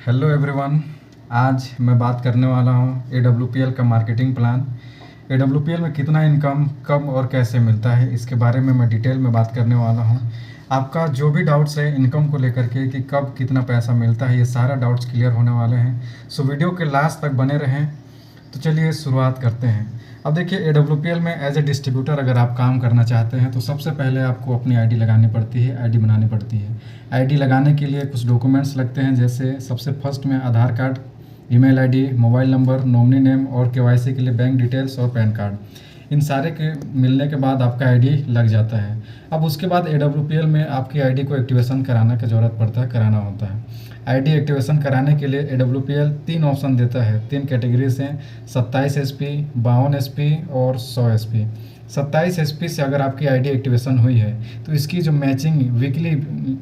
Hello everyone. आज मैं बात करने वाला हूँ AWPL का मार्केटिंग प्लान। AWPL में कितना इनकम कब और कैसे मिलता है, इसके बारे में मैं डिटेल में बात करने वाला हूँ। आपका जो भी डाउट्स है इनकम को लेकर के कि कब कितना पैसा मिलता है, ये सारा डाउट्स क्लियर होने वाले हैं। सो वीडियो के लास्ट तक बने रहें। तो चलिए शुरुआत करते हैं। अब देखिए, AWPL में एज ए डिस्ट्रीब्यूटर अगर आप काम करना चाहते हैं तो सबसे पहले आपको अपनी आईडी लगानी पड़ती है, आईडी बनानी पड़ती है। आईडी लगाने के लिए कुछ डॉक्यूमेंट्स लगते हैं, जैसे सबसे फर्स्ट में Aadhaar card, email ID, mobile number, nominee name और KYC के लिए बैंक डिटेल्स और पैन कार्ड। इन सारे के मिलने के बाद आपका आईडी लग जाता है। अब उसके बाद AWPL में आपकी आईडी को एक्टिवेशन कराने की ज़रूरत पड़ता है, कराना होता है। आईडी एक्टिवेशन कराने के लिए AWPL 3 ऑप्शन देता है, 3 कैटेगरीज हैं, 27 SP, 52 SP और 100 SP। 27 SP से अगर आपकी आईडी एक्टिवेशन हुई है तो इसकी जो मैचिंग वीकली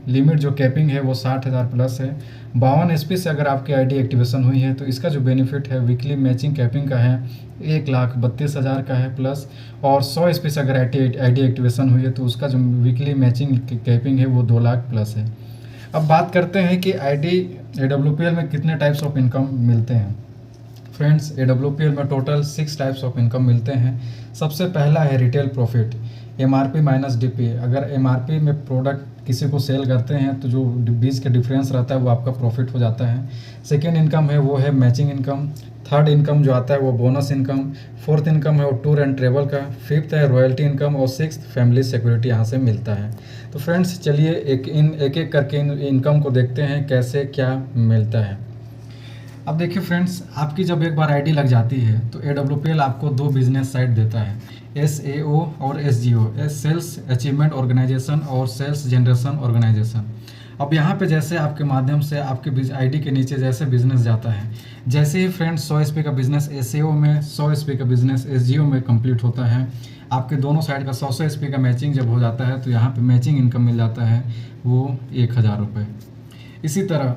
लिमिट जो कैपिंग है वो 60,000 प्लस है। 52 SP से अगर आपकी आईडी एक्टिवेशन हुई है तो इसका जो बेनिफिट है वीकली मैचिंग कैपिंग का है 1,32,000 का है प्लस। और 100 SP से अगर आईडी एक्टिवेशन हुई है तो उसका जो वीकली मैचिंग कैपिंग है वो 2 लाख प्लस है। अब बात करते हैं कि AWPL में कितने टाइप्स ऑफ इनकम मिलते हैं। फ्रेंड्स, AWPL में टोटल 6 टाइप्स ऑफ इनकम मिलते हैं। सबसे पहला है retail profit, MRP minus DP। अगर MRP में प्रोडक्ट किसी को सेल करते हैं तो जो बीच का डिफरेंस रहता है वो आपका प्रॉफिट हो जाता है। सेकेंड इनकम है वो है मैचिंग इनकम। थर्ड इनकम जो आता है वो बोनस इनकम। फोर्थ इनकम है वो टूर एंड ट्रेवल का। फिफ्थ है रॉयल्टी इनकम और सिक्स्थ फैमिली सिक्योरिटी यहाँ से मिलता है। तो फ्रेंड्स चलिए एक एक करके इनकम को देखते हैं कैसे क्या मिलता है। अब देखिए फ्रेंड्स, आपकी जब एक बार आईडी लग जाती है तो AWPL आपको 2 बिजनेस साइट देता है, SAO और SGO, सेल्स अचीवमेंट ऑर्गेनाइजेशन और सेल्स जनरेशन ऑर्गेनाइजेशन। अब यहाँ पे जैसे आपके माध्यम से आपके आईडी के नीचे जैसे बिजनेस जाता है, जैसे ही फ्रेंड्स 100 SP का बिजनेस SAO में, 100 SP का बिजनेस SGO में कंप्लीट होता है, आपके दोनों साइड का 100 SP का मैचिंग जब हो जाता है तो यहाँ पे मैचिंग इनकम मिल जाता है वो 1,000 रुपये। इसी तरह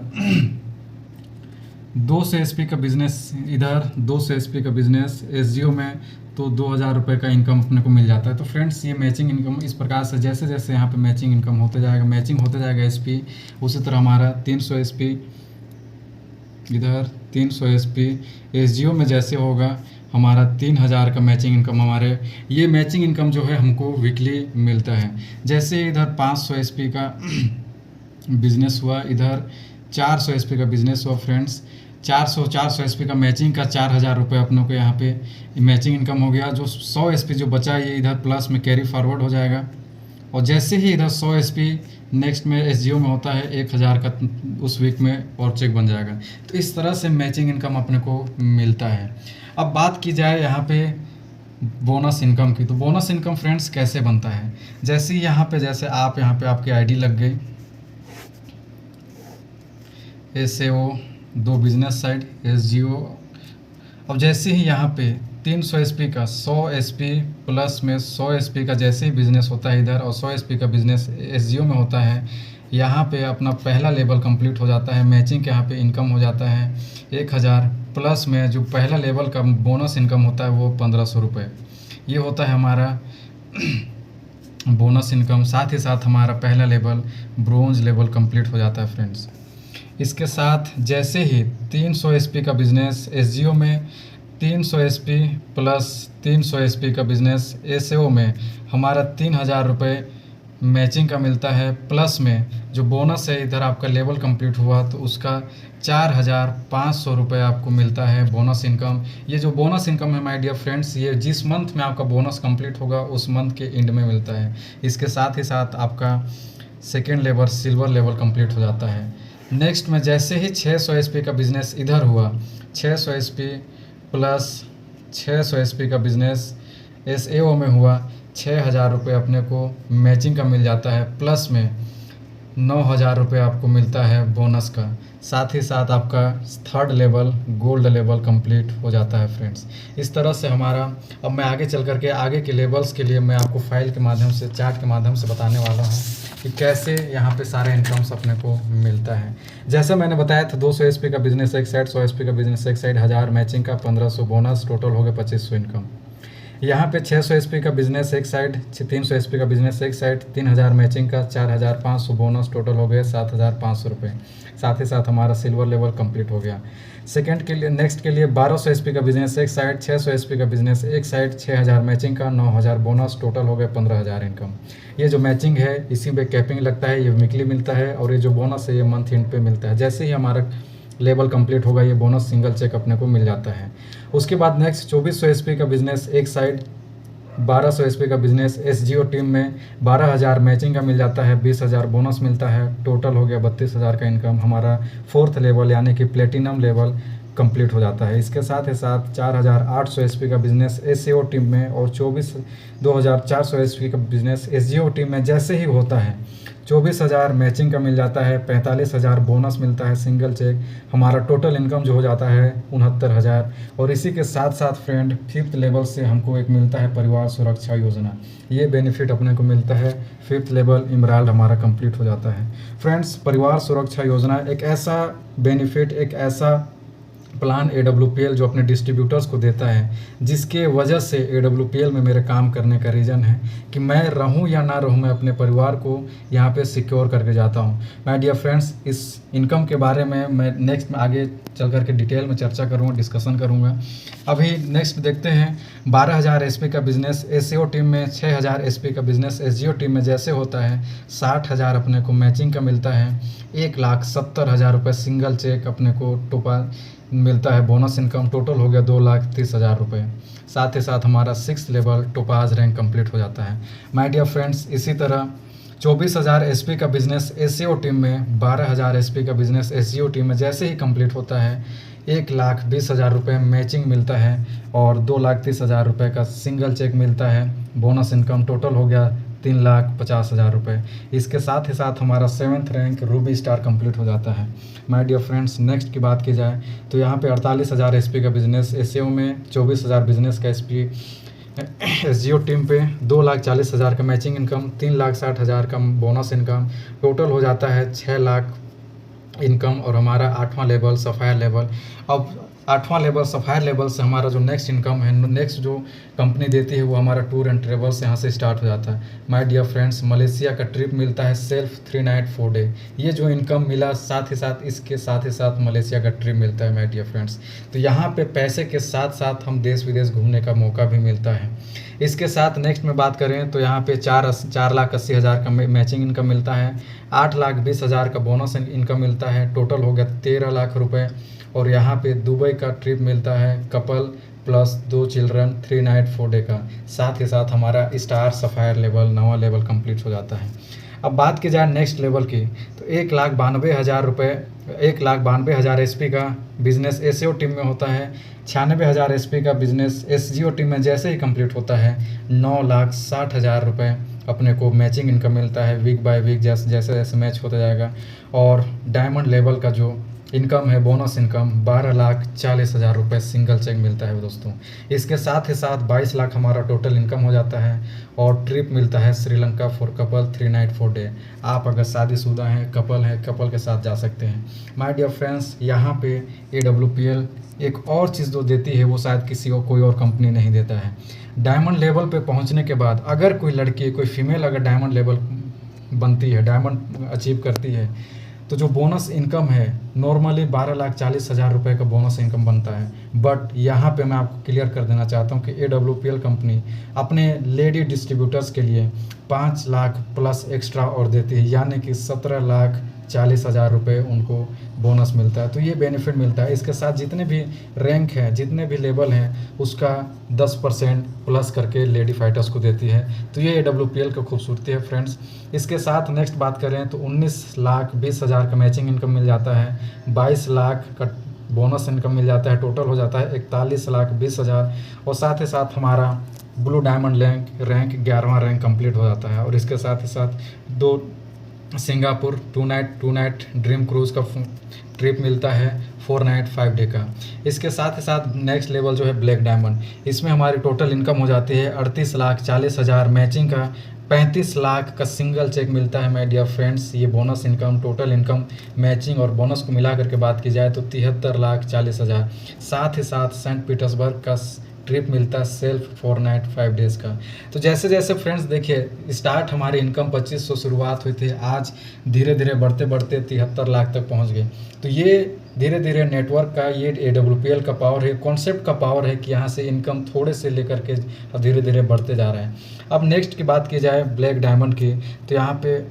200 SP का बिज़नेस इधर, 200 SP का बिज़नेस SGO में, तो 2,000 रुपये का इनकम अपने को मिल जाता है। तो फ्रेंड्स ये मैचिंग इनकम इस प्रकार से जैसे जैसे यहाँ पे मैचिंग इनकम होते जाएगा, मैचिंग होते जाएगा SP, उसी तरह हमारा 300 SP इधर, 300 SP SGO में जैसे होगा हमारा 3,000 का मैचिंग इनकम। हमारे ये मैचिंग इनकम जो है हमको वीकली मिलता है। जैसे इधर 500 SP का बिज़नेस हुआ, इधर 400 SP का बिज़नेस हुआ फ्रेंड्स, 400 SP का मैचिंग का 4,000 रुपये अपनों को यहाँ पे मैचिंग इनकम हो गया। जो 100 SP जो बचा ये इधर प्लस में कैरी फॉरवर्ड हो जाएगा। और जैसे ही इधर 100 SP नेक्स्ट में SGO में होता है 1,000 का उस वीक में और चेक बन जाएगा। तो इस तरह से मैचिंग इनकम अपने को मिलता है। अब बात की जाए यहाँ पे बोनस इनकम की, तो बोनस इनकम फ्रेंड्स कैसे बनता है। जैसे यहाँ पे यहाँ पे आपकी आईडी लग गई, SAO 2 बिजनेस साइड SGO। अब जैसे ही यहाँ पे 300 SP का 100 SP प्लस में 100 SP का जैसे ही बिज़नेस होता है इधर और 100 SP का बिज़नेस SGO में होता है, यहाँ पे अपना पहला लेवल कंप्लीट हो जाता है। मैचिंग के यहाँ पे इनकम हो जाता है 1,000 प्लस में जो पहला लेवल का बोनस इनकम होता है वो 1,500 रुपये। ये होता है हमारा बोनस इनकम। साथ ही साथ हमारा पहला लेवल ब्रोंज लेवल कंप्लीट हो जाता है फ्रेंड्स। इसके साथ जैसे ही 300 SP का बिज़नेस SGO में, 300 SP प्लस 300 SP का बिज़नेस SAO में हमारा 3,000 रुपये मैचिंग का मिलता है। प्लस में जो बोनस है इधर आपका लेवल कंप्लीट हुआ तो उसका 4,500 रुपये आपको मिलता है बोनस इनकम। ये जो बोनस इनकम है माय डियर फ्रेंड्स, ये जिस मंथ में आपका बोनस कंप्लीट होगा उस मंथ के एंड में मिलता है। इसके साथ ही साथ आपका second level silver level complete हो जाता है। नेक्स्ट में जैसे ही 600 SP का बिज़नेस इधर हुआ, 600 SP प्लस 600 SP का बिज़नेस SAO में हुआ, 6,000 रुपये अपने को मैचिंग का मिल जाता है। प्लस में 9,000 रुपये आपको मिलता है बोनस का। साथ ही साथ आपका third level gold level complete हो जाता है फ्रेंड्स। इस तरह से हमारा, अब मैं आगे चल करके आगे के लेवल्स के लिए मैं आपको फाइल के माध्यम से, चार्ट के माध्यम से बताने वाला हूँ कि कैसे यहाँ पे सारे इनकम्स अपने को मिलता है। जैसे मैंने बताया था 200 SP का बिज़नेस एक साइड, 100 SP का बिज़नेस एक साइड, 1,000 मैचिंग का, 1,500 बोनस, टोटल हो गया 2,500 इनकम। यहाँ पे 600 एसपी का बिजनेस एक साइड, 300 एसपी का बिजनेस एक साइड, 3000 मैचिंग का, 4500 बोनस, टोटल हो गए 7500 रुपये। साथ ही साथ हमारा सिल्वर लेवल कंप्लीट हो गया। सेकंड के लिए, नेक्स्ट के लिए 1200 एसपी का बिजनेस एक साइड, 600 एसपी का बिजनेस एक साइड, 6000 मैचिंग का, 9000 बोनस, टोटल हो गए 15000 इनकम। ये जो मैचिंग है इसी पे कैपिंग लगता है, ये वीकली मिलता है, और ये जो बोनस है ये मंथ एंड पे मिलता है। जैसे ही हमारा लेवल कंप्लीट होगा ये बोनस सिंगल चेक अपने को मिल जाता है। उसके बाद नेक्स्ट 2400 एसपी का बिजनेस एक साइड, 1200 एसपी का बिजनेस एसजीओ टीम में 12000 मैचिंग का मिल जाता है, 20000 बोनस मिलता है, टोटल हो गया 32000 का इनकम। हमारा 4th लेवल यानी कि प्लेटिनम लेवल कंप्लीट हो जाता है। इसके साथ ही साथ 4800 एसपी का बिजनेस एसएओ टीम में और 2400 एसपी का बिजनेस एसजीओ टीम में जैसे ही होता है 24000 मैचिंग का मिल जाता है, 45000 बोनस मिलता है सिंगल चेक। हमारा टोटल इनकम जो हो जाता है 69000। और इसी के साथ साथ फ्रेंड 5th लेवल से हमको एक मिलता है परिवार सुरक्षा योजना। ये बेनिफिट अपने को मिलता है 5th लेवल इमराल्ड हमारा कंप्लीट हो जाता है। फ्रेंड्स, परिवार सुरक्षा योजना एक ऐसा बेनिफिट, एक ऐसा प्लान AWPL जो अपने डिस्ट्रीब्यूटर्स को देता है, जिसके वजह से AWPL में मेरे काम करने का रीज़न है कि मैं रहूं या ना रहूं, मैं अपने परिवार को यहाँ पे सिक्योर करके जाता हूँ। माय डियर फ्रेंड्स, इस इनकम के बारे में मैं नेक्स्ट में आगे चल करके डिटेल में चर्चा करूँगा, डिस्कशन करूँगा। अभी नेक्स्ट देखते हैं 12000 एसपी का बिजनेस एसएओ टीम में, 6000 एसपी का बिजनेस एसजीओ टीम में जैसे होता है 60000 अपने को मैचिंग का मिलता है, 1,70,000 रुपये सिंगल चेक अपने को टोपा मिलता है, बोनस इनकम, टोटल हो गया 2,30,000 रुपये। साथ ही साथ हमारा 6th level topaz rank complete हो जाता है। माय डियर फ्रेंड्स, इसी तरह 24000 एसपी का बिजनेस एसएओ टीम में, 12000 एसपी का बिजनेस एसजीओ टीम में जैसे ही कंप्लीट होता है 1,20,000 रुपये मैचिंग मिलता है और 2,30,000 रुपये का सिंगल चेक मिलता है, बोनस इनकम, टोटल हो गया 3,50,000 रुपये। इसके साथ ही साथ हमारा 7th rank Ruby star complete हो जाता है। माय डियर फ्रेंड्स, नेक्स्ट की बात की जाए तो यहाँ पे 48,000 एसपी का बिजनेस एसएओ में, 24,000 बिजनेस का एसपी एसजीओ टीम पे, 2,40,000 का मैचिंग इनकम, 3,60,000 का बोनस इनकम, टोटल हो जाता है 6 लाख इनकम। और हमारा 8वां लेवल सफ़ायर लेवल। अब 8वां लेवल सफ़ायर लेवल से हमारा जो नेक्स्ट इनकम है, नेक्स्ट जो कंपनी देती है वो हमारा टूर एंड ट्रेवल्स यहाँ से स्टार्ट हो जाता है। माय डियर फ्रेंड्स, मलेशिया का ट्रिप मिलता है सेल्फ 3 नाइट 4 डे। ये जो इनकम मिला, साथ ही साथ इसके साथ ही साथ मलेशिया का ट्रिप मिलता है। माय डियर फ्रेंड्स, तो यहाँ पे पैसे के साथ साथ हम देश विदेश घूमने का मौका भी मिलता है। इसके साथ नेक्स्ट में बात करें तो यहाँ पे 4,80,000 का मैचिंग इनकम मिलता है, 8,20,000 का बोनस इनकम मिलता है, टोटल हो गया 13 लाख रुपए। और यहाँ पे दुबई का ट्रिप मिलता है couple plus 2 children 3 night 4 day का। साथ ही साथ हमारा स्टार सफ़ायर लेवल 9वां लेवल कंप्लीट हो जाता है। अब बात की जाए नेक्स्ट लेवल की तो 1,92,000 रुपये, 1,92,000 एसपी का बिजनेस एसएओ टीम में होता है, 96,000 एसपी का बिजनेस एसजीओ टीम में जैसे ही कंप्लीट होता है 9,60,000 रुपये अपने को मैचिंग इनकम मिलता है वीक बाय वीक, जैसे जैसे मैच होता जाएगा। और डायमंड लेवल का जो इनकम है, बोनस इनकम, 12,40,000 रुपये सिंगल चेक मिलता है दोस्तों। इसके साथ ही साथ 22 लाख हमारा टोटल इनकम हो जाता है। और ट्रिप मिलता है Sri Lanka for couple 3 night 4 day. आप अगर शादीशुदा हैं, कपल हैं, कपल के साथ जा सकते हैं। माय डियर फ्रेंड्स, यहाँ पे AWPL एक और चीज़ जो देती है वो शायद किसी और कोई और कंपनी नहीं देता है। डायमंड लेवल पे पहुँचने के बाद अगर कोई लड़की, कोई फीमेल अगर डायमंड लेवल बनती है, डायमंड अचीव करती है, तो जो बोनस इनकम है नॉर्मली 12,40,000 रुपये का बोनस इनकम बनता है। बट यहाँ पे मैं आपको क्लियर कर देना चाहता हूँ कि AWPL कंपनी अपने लेडी डिस्ट्रीब्यूटर्स के लिए 5 लाख प्लस एक्स्ट्रा और देती है, यानी कि 17,40,000 रुपये उनको बोनस मिलता है। तो ये बेनिफिट मिलता है। इसके साथ जितने भी रैंक हैं, जितने भी लेवल हैं, उसका 10% प्लस करके लेडी फाइटर्स को देती है। तो ये AWPL की खूबसूरती है फ्रेंड्स। इसके साथ नेक्स्ट बात करें तो 19,20,000 का मैचिंग इनकम मिल जाता है, 22 लाख का बोनस इनकम मिल जाता है, टोटल हो जाता है 41,20,000। और साथ ही साथ हमारा ब्लू डायमंड रैंक 11वां रैंक कंप्लीट हो जाता है। और इसके साथ ही साथ 2 सिंगापुर 2 नाइट ड्रीम क्रूज़ का ट्रिप मिलता है 4 नाइट 5 डे का। इसके साथ ही साथ नेक्स्ट लेवल जो है ब्लैक डायमंड, इसमें हमारी टोटल इनकम हो जाती है 38,40,000 मैचिंग का, 35 लाख का सिंगल चेक मिलता है। माय डियर फ्रेंड्स, ये bonus income, total income matching और बोनस को मिला करके बात की जाए तो 73,40,000। साथ ही साथ सेंट पीटर्सबर्ग का ट्रिप मिलता है सेल्फ 4 नाइट 5 डेज़ का। तो जैसे जैसे फ्रेंड्स देखिए स्टार्ट हमारी इनकम 2500 शुरुआत हुई थी, आज धीरे धीरे बढ़ते बढ़ते 73 लाख तक पहुंच गए। तो ये धीरे धीरे नेटवर्क का, ये AWPL का पावर है, कॉन्सेप्ट का पावर है कि यहाँ से इनकम थोड़े से लेकर के धीरे धीरे बढ़ते जा रहे हैं। अब नेक्स्ट की बात की जाए ब्लैक डायमंड की, तो यहाँ पे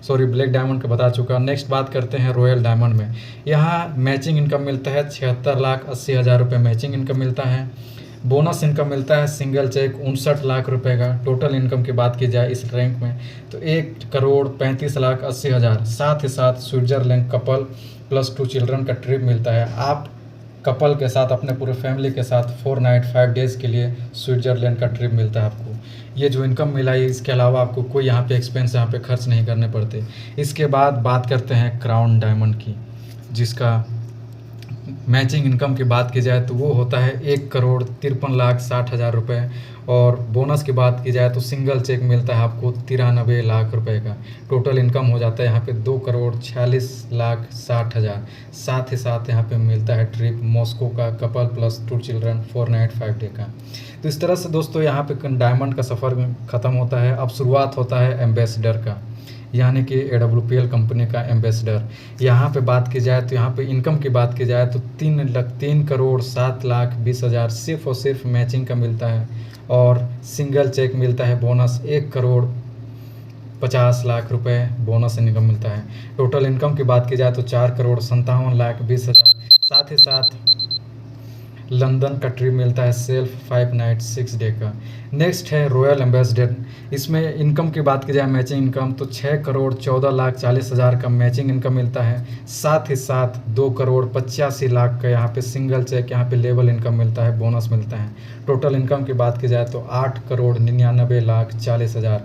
सॉरी ब्लैक डायमंड का बता चुका। नेक्स्ट बात करते हैं रॉयल डायमंड में। यहाँ मैचिंग इनकम मिलता है 76,80,000 रुपये मैचिंग इनकम मिलता है। बोनस इनकम मिलता है सिंगल चेक 59 लाख रुपए का। टोटल इनकम की बात की जाए इस रैंक में तो 1,35,80,000। साथ ही साथ स्विट्जरलैंड कपल +2 चिल्ड्रन का ट्रिप मिलता है। आप कपल के साथ अपने पूरे फैमिली के साथ 4 नाइट 5 डेज़ के लिए स्विट्जरलैंड का ट्रिप मिलता है आपको। ये जो इनकम मिला है इसके अलावा आपको कोई यहाँ पे एक्सपेंस यहाँ पे खर्च नहीं करने पड़ते। इसके बाद बात करते हैं क्राउन डायमंड की, जिसका मैचिंग इनकम की बात की जाए तो वो होता है 1,53,60,000 रुपये। और बोनस की बात की जाए तो सिंगल चेक मिलता है आपको 93 लाख रुपए का। टोटल इनकम हो जाता है यहाँ पे 2,46,60,000। साथ ही साथ यहाँ पे मिलता है ट्रिप मॉस्को का कपल +2 चिल्ड्रन 4 नाइट 5 डे का। तो इस तरह से दोस्तों यहाँ पे डायमंड का सफ़र ख़त्म होता है। अब शुरुआत होता है एम्बेसडर का, यानी कि AWPL कंपनी का एम्बेसडर। यहाँ पे बात की जाए तो यहाँ पे इनकम की बात की जाए तो 3,07,20,000 सिर्फ और सिर्फ मैचिंग का मिलता है। और सिंगल चेक मिलता है बोनस 1,50,00,000 रुपये बोनस इनकम मिलता है। टोटल इनकम की बात की जाए तो 4,57,20,000। साथ ही साथ लंदन का ट्रिप मिलता है सेल्फ 5 नाइट 6 डे का। नेक्स्ट है रॉयल एम्बेसडर। इसमें इनकम की बात की जाए मैचिंग इनकम तो 6,14,40,000 का मैचिंग इनकम मिलता है। साथ ही साथ 2,85,00,000 का यहाँ पे सिंगल चेक यहाँ पे लेवल इनकम मिलता है, बोनस मिलता है। टोटल इनकम की बात की जाए तो 8,99,40,000।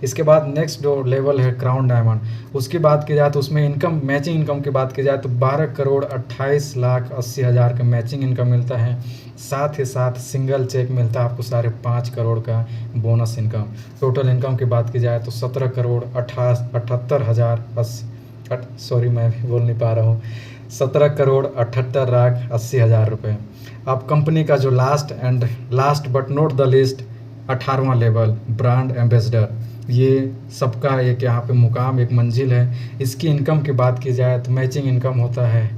इसके बाद नेक्स्ट जो लेवल है क्राउन डायमंड, उसकी बात की जाए तो उसमें इनकम मैचिंग इनकम की बात की जाए तो 12,28,80,000 का मैचिंग इनकम मिलता है। साथ ही साथ सिंगल चेक मिलता है आपको 5.5 करोड़ का बोनस इनकम। टोटल इनकम की बात की जाए तो 17,78,080 सॉरी मैं भी बोल नहीं पा रहा हूँ 17,78,80,000 रुपये। अब कंपनी का जो last but not the least 18वां लेवल ब्रांड एम्बेसडर, ये सबका एक यहाँ पे मुकाम, एक मंजिल है। इसकी इनकम की बात की जाए तो मैचिंग इनकम होता है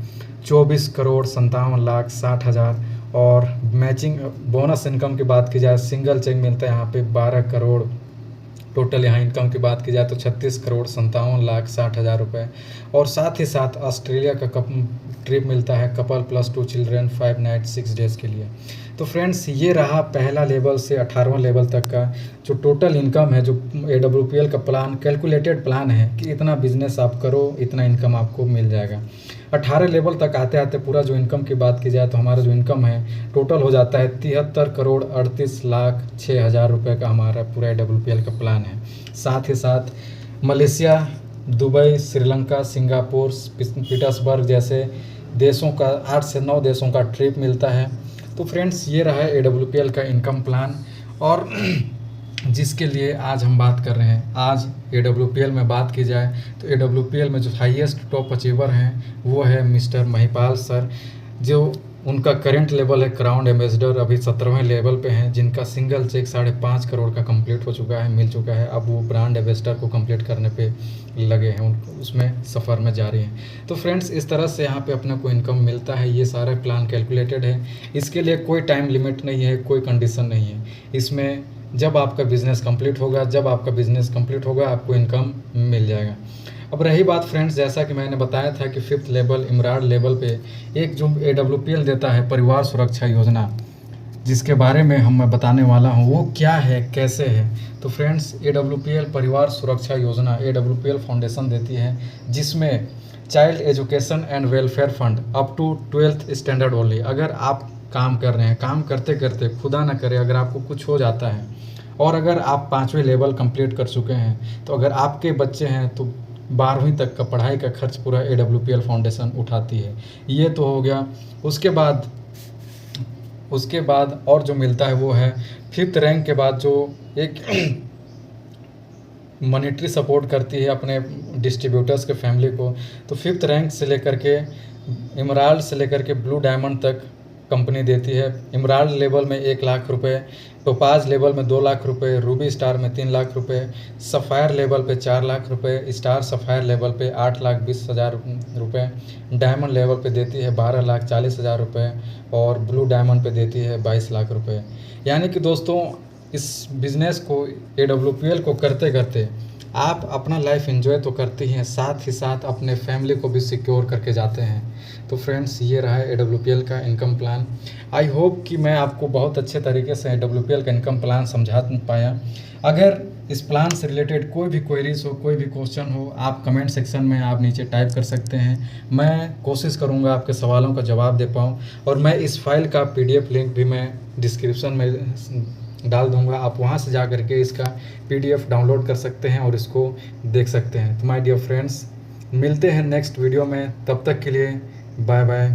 24,57,60,000। और मैचिंग बोनस इनकम की बात की जाए सिंगल चेक मिलता है यहाँ पे 12 करोड़। टोटल यहाँ इनकम की बात की जाए तो 36,57,60,000 रुपये। और साथ ही साथ ऑस्ट्रेलिया का ट्रिप मिलता है कपल +2 चिल्ड्रन 5 नाइट 6 डेज़ के लिए। तो फ्रेंड्स ये रहा पहला लेवल से 18वां लेवल तक का जो टोटल इनकम है, जो AWPL का प्लान, कैलकुलेटेड प्लान है कि इतना बिजनेस आप करो इतना इनकम आपको मिल जाएगा। 18 लेवल तक आते आते पूरा जो इनकम की बात की जाए तो हमारा जो इनकम है टोटल हो जाता है 73,38,06,000 रुपये का हमारा पूरा AWPL का प्लान है। साथ ही साथ Malaysia, Dubai, Sri Lanka, Singapore, Petersburg जैसे देशों का 8 से 9 देशों का ट्रिप मिलता है। तो फ्रेंड्स ये रहा AWPL का इनकम प्लान, और जिसके लिए आज हम बात कर रहे हैं। आज AWPL में बात की जाए तो AWPL में जो हाईएस्ट टॉप अचीवर हैं वो है मिस्टर महिपाल सर, जो उनका करंट लेवल है क्राउन एम्बेसडर, अभी 17वें लेवल पे हैं, जिनका सिंगल चेक 5.5 करोड़ का कंप्लीट हो चुका है, मिल चुका है। अब वो ब्रांड एम्बेसडर को कंप्लीट करने पे लगे हैं, उसमें सफ़र में जारी हैं। तो फ्रेंड्स इस तरह से यहाँ पे अपने को इनकम मिलता है। ये सारा प्लान कैलकुलेटेड है, इसके लिए कोई टाइम लिमिट नहीं है, कोई कंडीशन नहीं है। इसमें जब आपका बिज़नेस कंप्लीट होगा आपको इनकम मिल जाएगा। अब रही बात फ्रेंड्स, जैसा कि मैंने बताया था कि 5th लेवल इमराल्ड लेवल पे एक जो AWPL देता है परिवार सुरक्षा योजना, जिसके बारे में मैं बताने वाला हूँ वो क्या है, कैसे है। तो फ्रेंड्स AWPL परिवार सुरक्षा योजना AWPL फाउंडेशन देती है, जिसमें child education and welfare fund up to 12th standard only. अगर आप काम कर रहे हैं, काम करते करते खुदा ना करे अगर आपको कुछ हो जाता है, और अगर आप 5वें लेवल कंप्लीट कर चुके हैं, तो अगर आपके बच्चे हैं तो 12वीं तक का पढ़ाई का खर्च पूरा AWPL फाउंडेशन उठाती है। ये तो हो गया। उसके बाद और जो मिलता है वो है 5th रैंक के बाद जो एक मॉनेटरी सपोर्ट करती है अपने डिस्ट्रीब्यूटर्स के फैमिली को। तो 5th रैंक से लेकर के इमराल्ड से लेकर के ब्लू डायमंड तक कंपनी देती है। इमराल्ड लेवल में 1 लाख रुपए, टोपाज लेवल में 2 लाख रुपए, रूबी स्टार में 3 लाख रुपए, सफ़ायर लेवल पे 4 लाख रुपए, स्टार सफ़ायर लेवल पे 8,20,000 रुपए, डायमंड लेवल पे देती है 12,40,000 रुपए और ब्लू डायमंड पे देती है 22 लाख रुपए। यानी कि दोस्तों इस बिज़नेस को, AWPL को करते करते आप अपना लाइफ एंजॉय तो करते ही हैं, साथ ही साथ अपने फैमिली को भी सिक्योर करके जाते हैं। तो फ्रेंड्स, ये रहा है AWPL का इनकम प्लान। आई होप कि मैं आपको बहुत अच्छे तरीके से AWPL का इनकम प्लान समझा पाया। अगर इस प्लान से रिलेटेड कोई भी क्वेरीज हो, कोई भी क्वेश्चन हो, आप कमेंट सेक्शन में आप नीचे टाइप कर सकते हैं। मैं कोशिश करूंगा आपके सवालों का जवाब दे पाऊँ, और मैं इस फाइल का PDF लिंक भी मैं डिस्क्रिप्शन में डाल दूंगा। आप वहां से जा करके इसका PDF डाउनलोड कर सकते हैं और इसको देख सकते हैं। तो माय डियर फ्रेंड्स, मिलते हैं नेक्स्ट वीडियो में, तब तक के लिए बाय बाय।